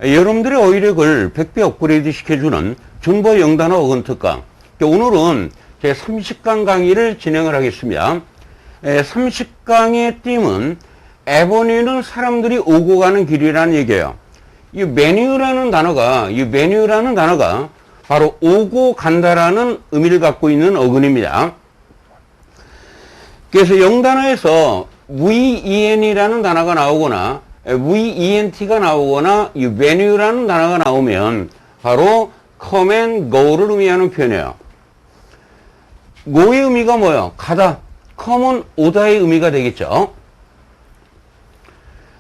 여러분들의 어휘력을 100배 업그레이드 시켜주는 존버 영단어 어근 특강. 오늘은 제 30강 강의를 진행을 하겠습니다. 30강의 띠은 에버뉴는 사람들이 오고 가는 길이라는 얘기예요. 이 메뉴라는 단어가 바로 오고 간다라는 의미를 갖고 있는 어근입니다. 그래서 영단어에서 ven이라는 단어가 나오거나 vent가 나오거나 이 venue라는 단어가 나오면 바로 come and go를 의미하는 표현이에요. go의 의미가 뭐예요? 가다. come은 오다의 의미가 되겠죠.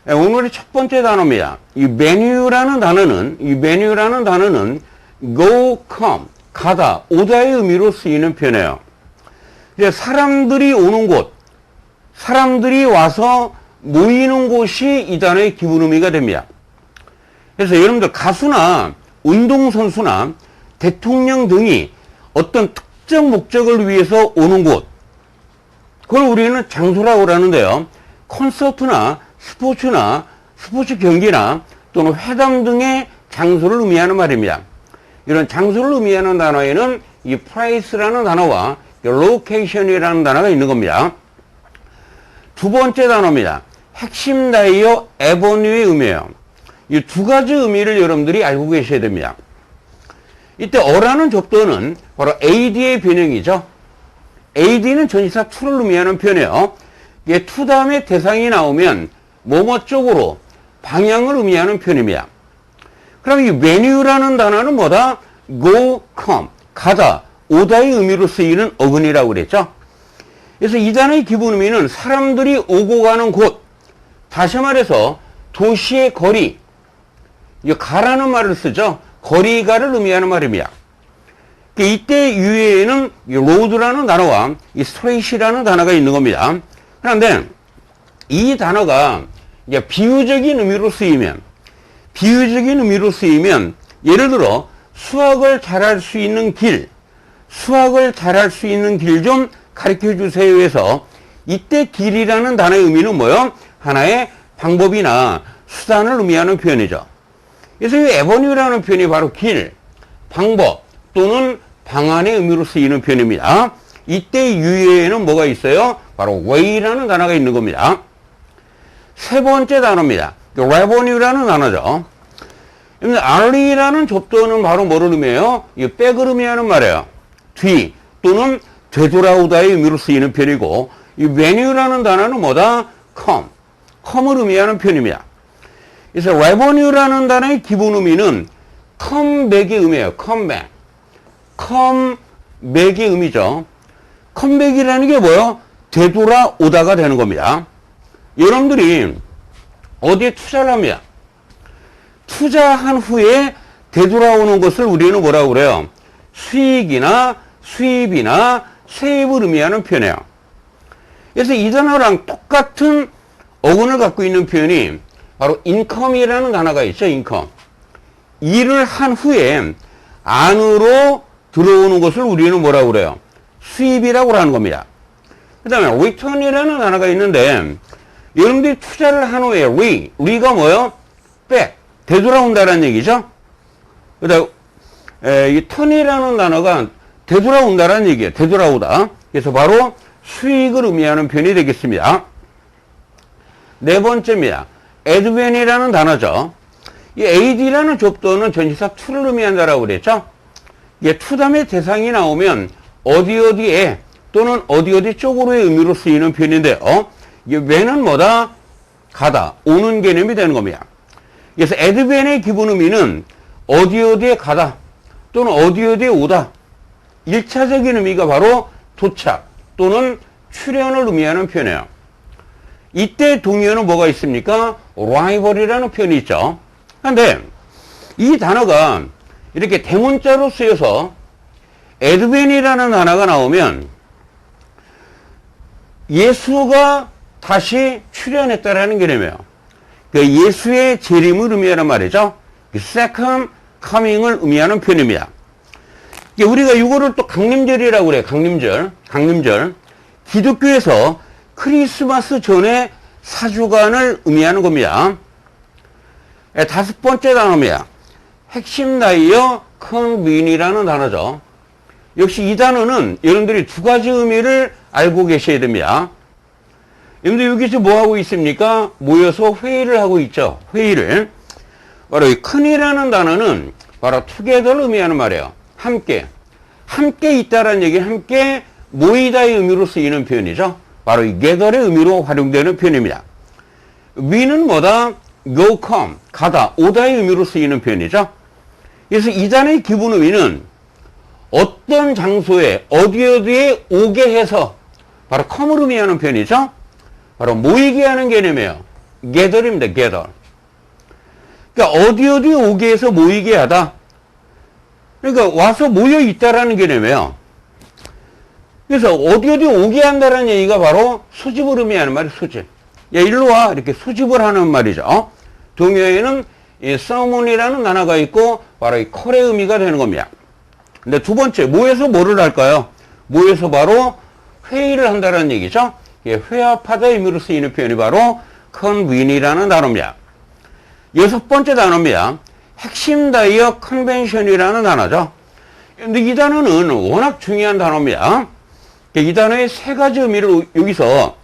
오늘의 첫 번째 단어입니다. 이 venue라는 단어는 go, come, 가다, 오다의 의미로 쓰이는 표현이에요. 사람들이 오는 곳, 사람들이 와서 모이는 곳이 이 단어의 기본 의미가 됩니다. 그래서 여러분들 가수나 운동선수나 대통령 등이 어떤 특정 목적을 위해서 오는 곳, 그걸 우리는 장소라고 하는데요. 콘서트나 스포츠 경기나 또는 회담 등의 장소를 의미하는 말입니다. 이런 장소를 의미하는 단어에는 이 place라는 단어와 location이라는 단어가 있는 겁니다. 두 번째 단어입니다. 핵심 단어 avenue의 의미예요. 이 두 가지 의미를 여러분들이 알고 계셔야 됩니다. 이때 어라는 접두어는 바로 ad의 변형이죠. ad는 전치사 to를 의미하는 표현이에요. 이게 to 다음에 대상이 나오면 뭐뭐 쪽으로 방향을 의미하는 표현입니다. 그럼 이 venue라는 단어는 뭐다? go, come, 가다, 오다의 의미로 쓰이는 어근이라고 그랬죠. 그래서 이 단어의 기본 의미는 사람들이 오고 가는 곳, 다시 말해서 도시의 거리, 가라는 말을 쓰죠. 거리가를 의미하는 말입니다. 이때 유해에는 road라는 단어와 이 straight이라는 단어가 있는 겁니다. 그런데 이 단어가 비유적인 의미로 쓰이면 예를 들어 수학을 잘할 수 있는 길 좀 가르쳐 주세요 해서 이때 길이라는 단어의 의미는 뭐요? 하나의 방법이나 수단을 의미하는 표현이죠. 그래서 이 에버뉴라는 표현이 바로 길, 방법 또는 방안의 의미로 쓰이는 표현입니다. 이때 유예에는 뭐가 있어요? 바로 way라는 단어가 있는 겁니다. 세 번째 단어입니다. revenue라는 단어죠. r이라는 접두어는 바로 뭐를 의미해요? 백을 의미하는 말이에요. 뒤 또는 되돌아오다의 의미로 쓰이는 표현이고, 이 venue라는 단어는 뭐다? come을 의미하는 표현입니다. 그래서 revenue라는 단어의 기본 의미는 come back의 의미예요. come back의 의미죠. come back이라는 게 뭐예요? 되돌아오다가 되는 겁니다. 여러분들이 어디에 투자를 합니다. 투자한 후에 되돌아오는 것을 우리는 뭐라고 그래요? 수익이나 수입이나 세입을 의미하는 표현이에요. 그래서 이 단어랑 똑같은 어근을 갖고 있는 표현이 바로 income이라는 단어가 있죠. income. 일을 한 후에 안으로 들어오는 것을 우리는 뭐라고 그래요? 수입이라고 하는 겁니다. 그 다음에 return이라는 단어가 있는데 여러분들이 투자를 한 후에 re가 뭐예요? back, 되돌아온다는 얘기죠. 그 다음에 이 turn이라는 단어가 되돌아온다는 얘기예요. 되돌아오다. 그래서 바로 수익을 의미하는 표현이 되겠습니다. 네 번째입니다. advan이라는 단어죠. 이 ad라는 접두어는 전치사 to를 의미한다라고 그랬죠. 이게 to 다음에 대상이 나오면 어디에 또는 어디 쪽으로의 의미로 쓰이는 표현인데요. 이게 when은 뭐다? 가다, 오는 개념이 되는 겁니다. 그래서 advan의 기본 의미는 어디에 가다 또는 어디에 오다. 1차적인 의미가 바로 도착 또는 출현을 의미하는 표현이에요. 이때 동의어는 뭐가 있습니까? arrival이라는 표현이 있죠. 그런데 이 단어가 이렇게 대문자로 쓰여서 advan이라는 단어가 나오면 예수가 다시 출현했다라는 개념이에요. 그러니까 예수의 재림을 의미하는 말이죠. second coming을 의미하는 표현입니다. 우리가 이거를 또 강림절이라고 그래요. 강림절. 기독교에서 크리스마스 전에 4주간을 의미하는 겁니다. 다섯 번째 단어입니다. 핵심 다이어 컨빈이라는 단어죠. 역시 이 단어는 여러분들이 두 가지 의미를 알고 계셔야 됩니다. 여러분들 여기서 뭐 하고 있습니까? 모여서 회의를 하고 있죠. 회의를. 바로 이 큰이라는 단어는 바로 together를 의미하는 말이에요. 함께. 함께 있다라는 얘기, 함께 모이다의 의미로 쓰이는 표현이죠. 바로 이 gather의 의미로 활용되는 표현입니다. we는 뭐다? go, come, 가다, 오다의 의미로 쓰이는 표현이죠. 그래서 이 단어의 기본 의미는 어떤 장소에 어디에 오게 해서 바로 come을 의미하는 표현이죠. 바로 모이게 하는 개념이에요. gather입니다. gather. 그러니까 어디에 오게 해서 모이게 하다. 그러니까 와서 모여 있다라는 개념이에요. 그래서 어디에 오게 한다라는 얘기가 바로 수집을 의미하는 말이 수집. 야, 일로 와. 이렇게 수집을 하는 말이죠. 동요에는 이 서문이라는 단어가 있고 바로 이 콜의 의미가 되는 겁니다. 근데 두 번째, 모여서 뭐를 할까요? 모여서 바로 회의를 한다는 얘기죠. 회합하다의 의미로 쓰이는 표현이 바로 convene이라는 단어입니다. 여섯 번째 단어입니다. 핵심 다이어 컨벤션이라는 단어죠. 근데 이 단어는 워낙 중요한 단어입니다. 이 단어의 세 가지 의미를 여기서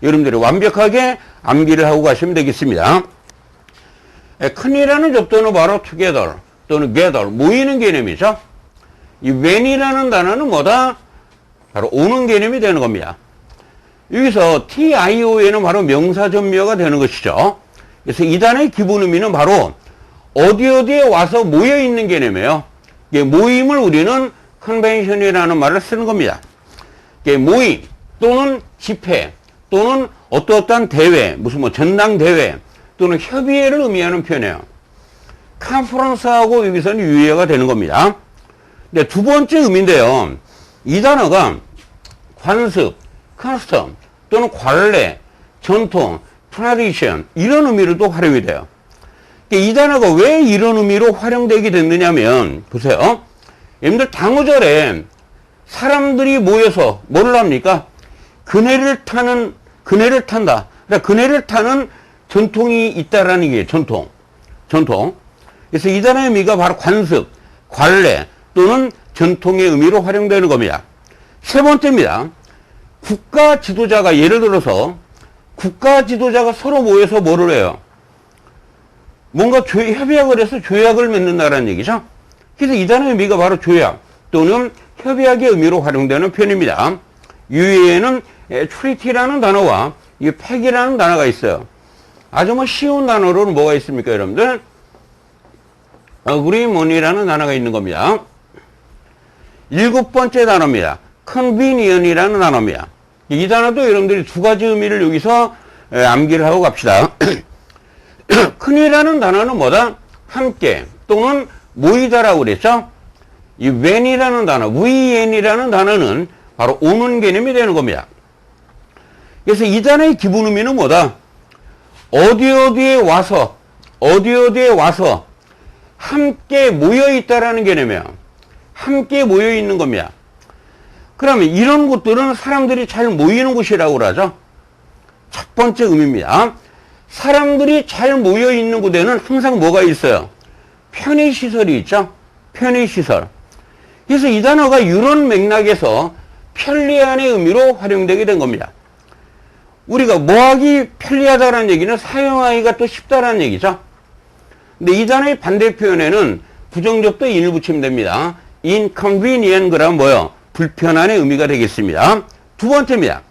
여러분들이 완벽하게 암기를 하고 가시면 되겠습니다. 큰이라는 접두는 바로 together 또는 gather, 모이는 개념이죠. 이 when이라는 단어는 뭐다? 바로 오는 개념이 되는 겁니다. 여기서 TIO에는 바로 명사전미어가 되는 것이죠. 그래서 이 단어의 기본 의미는 바로 어디에 와서 모여 있는 개념이에요. 모임을 우리는 컨벤션이라는 말을 쓰는 겁니다. 모임 또는 집회 또는 어떠한 대회, 무슨 뭐 전당대회 또는 협의회를 의미하는 표현이에요. 컨퍼런스하고 여기서는 유의어가 되는 겁니다. 근데 두 번째 의미인데요. 이 단어가 관습, custom 또는 관례, 전통, tradition 이런 의미로도 활용이 돼요. 이 단어가 왜 이런 의미로 활용되게 됐느냐면 보세요. 여러분들 당오절에 사람들이 모여서 뭐를 합니까? 그네를 탄다. 그러니까 그네를 타는 전통이 있다라는 게 전통. 그래서 이 단어의 의미가 바로 관습, 관례 또는 전통의 의미로 활용되는 겁니다. 세 번째입니다. 국가 지도자가 예를 들어서 국가 지도자가 서로 모여서 뭐를 해요? 뭔가 협약을 해서 조약을 맺는다라는 얘기죠. 그래서 이 단어의 의미가 바로 조약 또는 협약의 의미로 활용되는 표현입니다. 유의에는 treaty라는 단어와 이 pact이라는 단어가 있어요. 아주 뭐 쉬운 단어로는 뭐가 있습니까, 여러분들? agreement이라는 단어가 있는 겁니다. 일곱 번째 단어입니다. convenient이라는 단어입니다. 이 단어도 여러분들이 두 가지 의미를 여기서 암기를 하고 갑시다. 큰이라는 단어는 뭐다? 함께 또는 모이다라고 그랬죠? 이 when이라는 단어, when이라는 단어는 바로 오는 개념이 되는 겁니다. 그래서 이 단어의 기본 의미는 뭐다? 어디에 와서 함께 모여 있다라는 개념이에요. 함께 모여 있는 겁니다. 그러면 이런 곳들은 사람들이 잘 모이는 곳이라고 그러죠. 첫 번째 의미입니다. 사람들이 잘 모여 있는 곳에는 항상 뭐가 있어요? 편의시설이 있죠. 편의시설. 그래서 이 단어가 이런 맥락에서 편리한의 의미로 활용되게 된 겁니다. 우리가 뭐하기 편리하다라는 얘기는 사용하기가 또 쉽다라는 얘기죠. 근데 이 단어의 반대 표현에는 부정적도 인을 붙이면 됩니다. inconvenient 그러면 뭐요? 불편한의 의미가 되겠습니다. 두 번째입니다.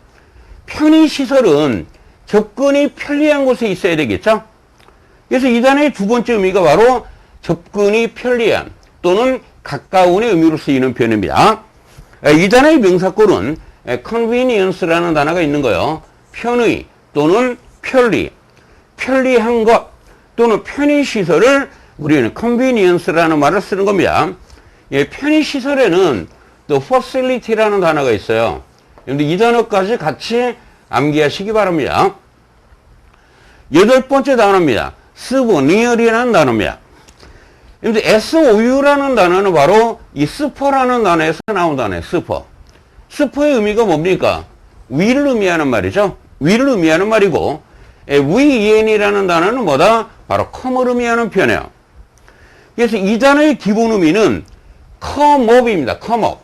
편의시설은 접근이 편리한 곳에 있어야 되겠죠. 그래서 이 단어의 두 번째 의미가 바로 접근이 편리한 또는 가까운의 의미로 쓰이는 표현입니다. 이 단어의 명사꼴은 convenience라는 단어가 있는 거예요. 편의 또는 편리, 편리한 것 또는 편의시설을 우리는 convenience라는 말을 쓰는 겁니다. 편의시설에는 또 facility라는 단어가 있어요. 그런데 이 단어까지 같이 암기하시기 바랍니다. 여덟 번째 단어입니다. souvenir이라는 단어입니다. 그런데 SOU라는 단어는 바로 이 스퍼라는 단어에서 나온 단어예요. 스퍼. 스퍼의 의미가 뭡니까? 위를 의미하는 말이죠. 위를 의미하는 말이고 ven이라는 단어는 뭐다? 바로 come을 의미하는 표현이에요. 그래서 이 단어의 기본 의미는 come up입니다. come up.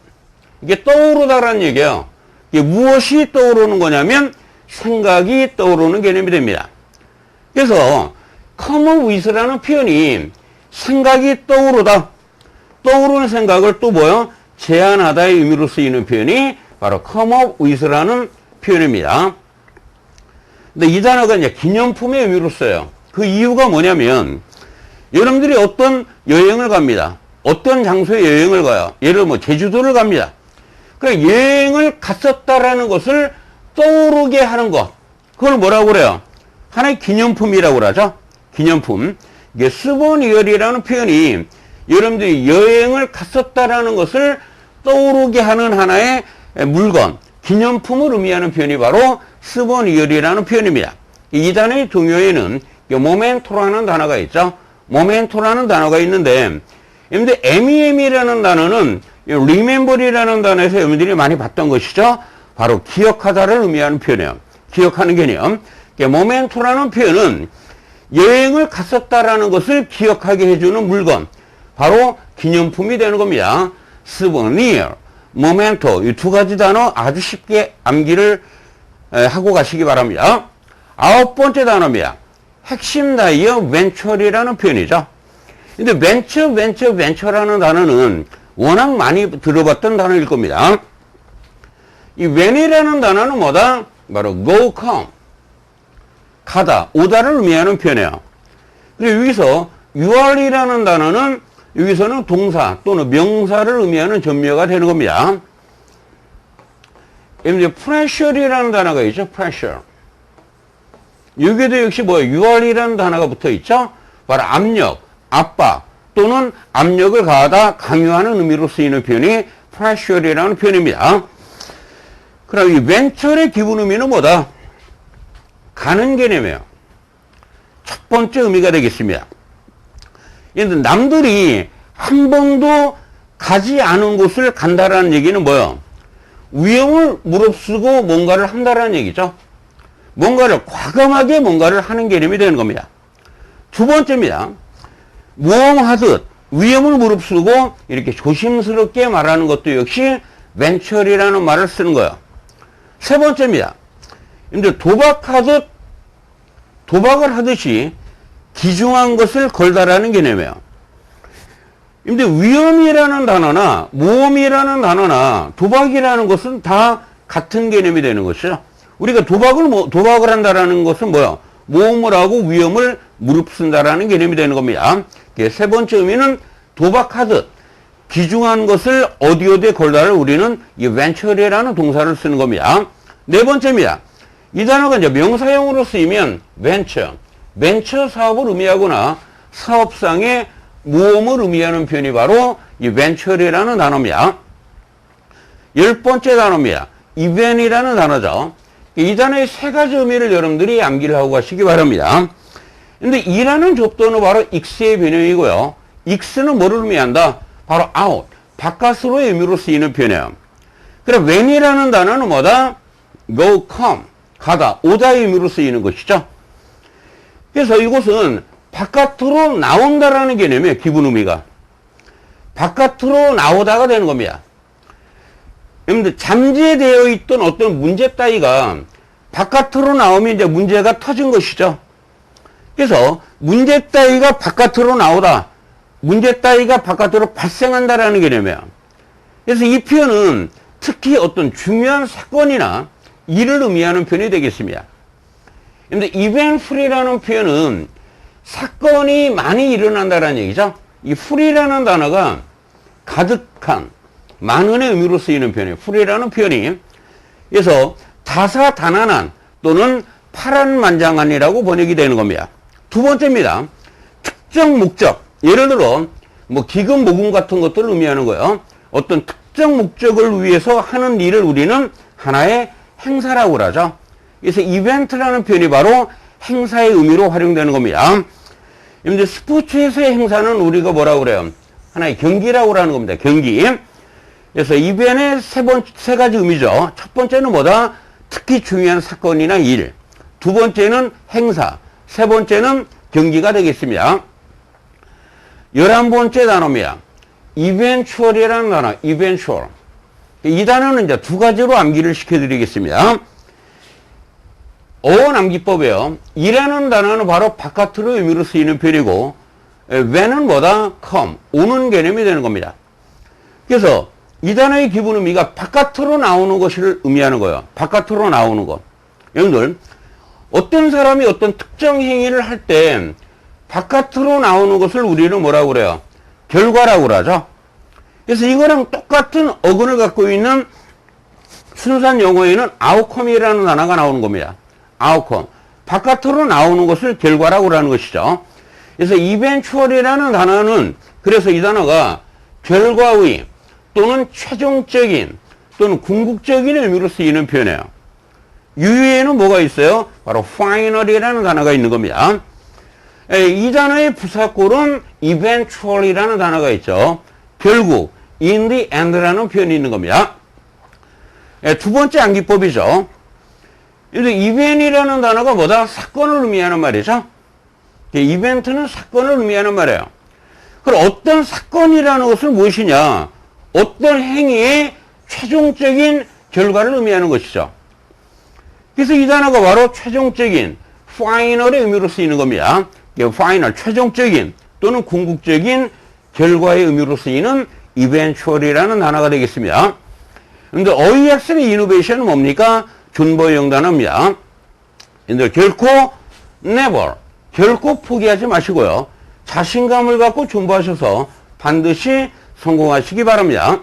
이게 떠오르다라는 얘기예요. 이게 무엇이 떠오르는 거냐면 생각이 떠오르는 개념이 됩니다. 그래서 come up with라는 표현이 생각이 떠오르다. 떠오르는 생각을 또 뭐요? 제안하다의 의미로 쓰이는 표현이 바로 come up with라는 표현입니다. 근데 이 단어가 이제 기념품의 의미로 써요. 그 이유가 뭐냐면 여러분들이 어떤 여행을 갑니다. 어떤 장소에 여행을 가요. 예를 들어 뭐 제주도를 갑니다. 그래 여행을 갔었다라는 것을 떠오르게 하는 것. 그걸 뭐라고 그래요? 하나의 기념품이라고 그러죠. 기념품. 이게 스보니얼이라는 표현이 여러분들이 여행을 갔었다라는 것을 떠오르게 하는 하나의 물건, 기념품을 의미하는 표현이 바로 스보니얼이라는 표현입니다. 이 단어의 동요에는 모멘토라는 단어가 있죠. 모멘토라는 단어가 있는데, 여러분들 MEM이라는 단어는 remember이라는 단어에서 여러분들이 많이 봤던 것이죠. 바로 기억하다를 의미하는 표현이에요. 기억하는 개념. 모멘토라는 표현은 여행을 갔었다라는 것을 기억하게 해주는 물건, 바로 기념품이 되는 겁니다. 스보니얼, 모멘토, 이 두 가지 단어 아주 쉽게 암기를 하고 가시기 바랍니다. 9번째 단어입니다. 핵심 단어 벤처리라는 표현이죠. 근데 벤처라는 단어는 워낙 많이 들어봤던 단어일 겁니다. 이 when이라는 단어는 뭐다? 바로 go, come. 가다, 오다를 의미하는 표현이에요. 그리고 여기서 youare이라는 단어는 여기서는 동사 또는 명사를 의미하는 전미어가 되는 겁니다. 이제 pressure이라는 단어가 있죠. pressure. 여기에도 역시 youare이라는 단어가 붙어 있죠. 바로 압력, 압박 또는 압력을 가하다, 강요하는 의미로 쓰이는 표현이 pressure이라는 표현입니다. 그럼 이 venture의 기본 의미는 뭐다? 가는 개념이에요. 첫 번째 의미가 되겠습니다. 남들이 한 번도 가지 않은 곳을 간다라는 얘기는 뭐예요? 위험을 무릅쓰고 뭔가를 한다라는 얘기죠. 뭔가를 과감하게 뭔가를 하는 개념이 되는 겁니다. 두 번째입니다. 모험하듯 위험을 무릅쓰고 이렇게 조심스럽게 말하는 것도 역시 venture이라는 말을 쓰는 거예요. 세 번째입니다. 이제 도박을 하듯이 기중한 것을 걸다라는 개념이에요. 근데 위험이라는 단어나 모험이라는 단어나 도박이라는 것은 다 같은 개념이 되는 것이죠. 우리가 도박을 한다라는 것은 뭐야? 모험을 하고 위험을 무릅쓴다라는 개념이 되는 겁니다. 세 번째 의미는 도박하듯 기중한 것을 어디에 걸다를 우리는 이 venture이라는 동사를 쓰는 겁니다. 네 번째입니다. 이 단어가 이제 명사형으로 쓰이면 벤처 사업을 의미하거나 사업상의 모험을 의미하는 표현이 바로 이 venture이라는 단어입니다. 10번째 단어입니다. event이라는 단어죠. 이 단어의 세 가지 의미를 여러분들이 암기를 하고 가시기 바랍니다. 근데 이라는 접두어는 바로 x의 변형이고요. x는 뭐를 의미한다? 바로 out, 바깥으로의 의미로 쓰이는 표현이에요. 그럼 when이라는 단어는 뭐다? go, come, 가다, 오다의 의미로 쓰이는 것이죠. 그래서 이것은 바깥으로 나온다라는 개념이에요. 기본 의미가. 바깥으로 나오다가 되는 겁니다. 여러분들 잠재되어 있던 어떤 문제 따위가 바깥으로 나오면 이제 문제가 터진 것이죠. 그래서 문제 따위가 바깥으로 나오다. 문제 따위가 바깥으로 발생한다라는 개념이에요. 그래서 이 표현은 특히 어떤 중요한 사건이나 일을 의미하는 표현이 되겠습니다. 근데 eventful이라는 표현은 사건이 많이 일어난다는 얘기죠. 이 ful이라는 단어가 가득한, 많은의 의미로 쓰이는 표현이에요. ful이라는 표현이. 그래서 다사다난한 또는 파란만장한이라고 번역이 되는 겁니다. 두 번째입니다. 특정 목적. 예를 들어 뭐 기금 모금 같은 것들을 의미하는 거예요. 어떤 특정 목적을 위해서 하는 일을 우리는 하나의 행사라고 그러죠. 그래서 이벤트라는 표현이 바로 행사의 의미로 활용되는 겁니다. 이제 스포츠에서의 행사는 우리가 뭐라고 그래요? 하나의 경기라고 하는 겁니다. 경기. 그래서 이벤트의 세 가지 의미죠. 첫 번째는 뭐다? 특히 중요한 사건이나 일. 두 번째는 행사, 세 번째는 경기가 되겠습니다. 11번째 단어입니다. eventual이라는 단어, eventual. 이 단어는 이제 두 가지로 암기를 시켜드리겠습니다. 어원 암기법이에요. 이라는 단어는 바로 바깥으로 의미로 쓰이는 표현이고, when은 뭐다? come, 오는 개념이 되는 겁니다. 그래서 이 단어의 기본 의미가 바깥으로 나오는 것을 의미하는 거예요. 바깥으로 나오는 것. 여러분들, 어떤 사람이 어떤 특정 행위를 할 때 바깥으로 나오는 것을 우리는 뭐라고 그래요? 결과라고 그러죠. 그래서 이거랑 똑같은 어근을 갖고 있는 순수한 영어에는 outcome이라는 단어가 나오는 겁니다. outcome. 바깥으로 나오는 것을 결과라고 하는 것이죠. 그래서 eventual이라는 단어는 그래서 이 단어가 결과의 또는 최종적인 또는 궁극적인 의미로 쓰이는 표현이에요. 유의에는 뭐가 있어요? 바로 final이라는 단어가 있는 겁니다. 이 단어의 부사꼴은 eventual이라는 단어가 있죠. 결국 in the end라는 표현이 있는 겁니다. 두 번째 암기법이죠. event이라는 단어가 뭐다? 사건을 의미하는 말이죠. 이벤트는 사건을 의미하는 말이에요. 그럼 어떤 사건이라는 것은 무엇이냐? 어떤 행위의 최종적인 결과를 의미하는 것이죠. 그래서 이 단어가 바로 최종적인 final의 의미로 쓰이는 겁니다. final, 최종적인 또는 궁극적인 결과의 의미로 쓰이는 eventual이라는 단어가 되겠습니다. 그런데 어휘학습의 이노베이션은 뭡니까? 준보형 단어입니다. 근데 결코 never, 결코 포기하지 마시고요. 자신감을 갖고 준비하셔서 반드시 성공하시기 바랍니다.